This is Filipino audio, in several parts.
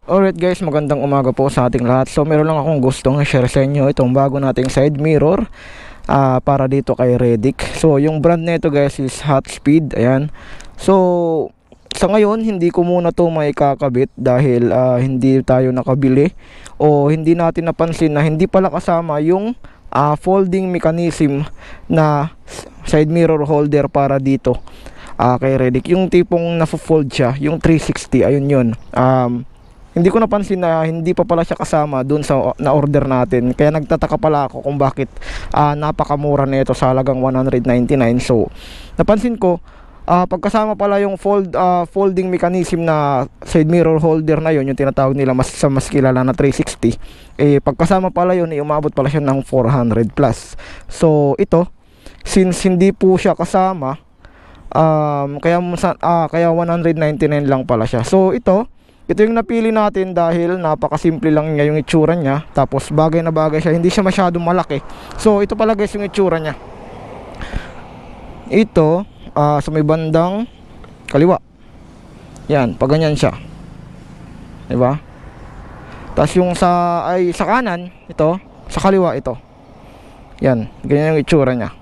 Alright guys, magandang umaga po sa ating lahat. So meron lang akong gustong i-share sa inyo itong bago nating side mirror para dito kay Redick. So yung brand nito guys is Hotspeed. Ayan. So sa ngayon hindi ko muna to may kakabit dahil hindi tayo nakabili o hindi natin napansin na hindi pala kasama yung folding mechanism na side mirror holder para dito kay Redick. Yung tipong na-fold siya, yung 360, ayun yun. Hindi ko napansin na hindi pa pala siya kasama dun sa na-order natin. Kaya nagtataka pala ako kung bakit napakamura nito sa halagang 199. So, napansin ko, pagkasama pala yung folding mechanism na side mirror holder na yun, yung tinatawag nila mas kilala na 360. Pagkasama pala yun, umabot pala siya ng 400 plus. So, ito, since hindi po siya kasama, kaya 199 lang pala siya. So, ito yung napili natin dahil napakasimple lang niya yung itsura niya. Tapos bagay na bagay siya, hindi siya masyadong malaki. So ito pala guys yung itsura niya. Ito sa may bandang kaliwa. Yan, pag ganyan siya. Diba? Tapos yung sa kanan, ito, sa kaliwa ito. Yan, ganyan yung itsura niya.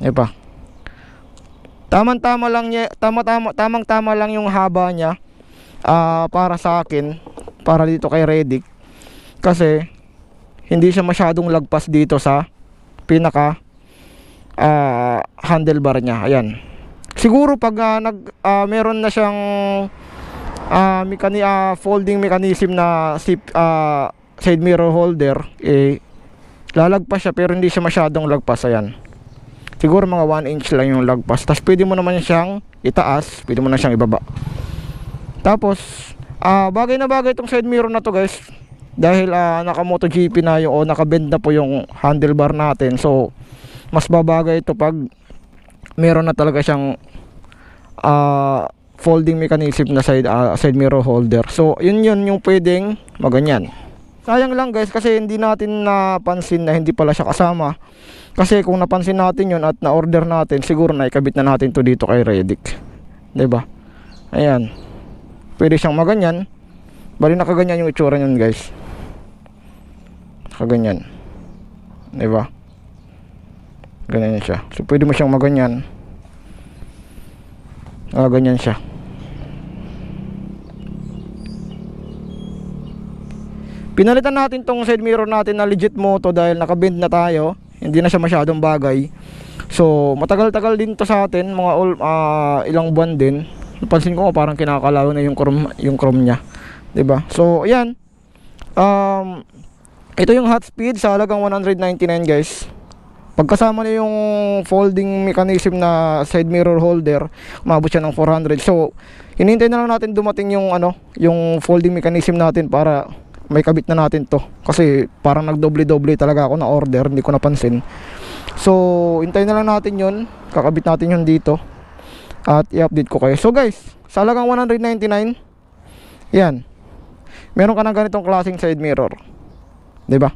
Diba? Tamang-tama lang yung haba niya para sa akin, para dito kay Redick. Kasi hindi siya masyadong lagpas dito sa pinaka handlebar niya. Ayan. Siguro pag meron na siyang folding mechanism na side mirror holder, lalagpas siya pero hindi siya masyadong lagpas. Ayan. Siguro mga 1 inch lang yung lagpas. Tapos pwede mo naman siyang itaas, pwede mo na siyang ibaba. Tapos bagay na bagay itong side mirror na to guys. Dahil naka MotoGP na yung o naka-bend na po yung handlebar natin. So mas babagay ito pag meron na talaga siyang folding mechanism na side mirror holder. So yun yung pwedeng maganyan. Sayang lang guys kasi hindi natin napansin na hindi pala siya kasama. Kasi kung napansin natin yun at na-order natin, siguro na ikabit na natin to dito kay Redick. 'Di ba? Ayan. Pwede siyang maganyan. Bali nakaganyan yung itsura niyan, guys. Nakaganyan. 'Di ba? Ganyan siya. So pwede mo siyang maganyan. Ganyan siya. Pinalitan natin tong side mirror natin na legit moto dahil nakabend na tayo. Hindi na siya masyadong bagay. So matagal-tagal din to sa atin, mga ilang buwan din. Napansin ko parang kinakalaw na yung chrome niya, 'di ba? So ayan. Ito yung Hotspeed sa halagang 199 guys. Pagkasama na yung folding mechanism na side mirror holder, umabot siya ng 400. So hinihintay na lang natin dumating yung yung folding mechanism natin para may kabit na natin to. Kasi parang nagdoble-doble talaga ako na order, hindi ko napansin. So hintayin na lang natin yun. Kakabit natin yun dito at i-update ko kayo. So guys, sa halagang 199, yan, meron ka ng ganitong klaseng side mirror, 'di ba?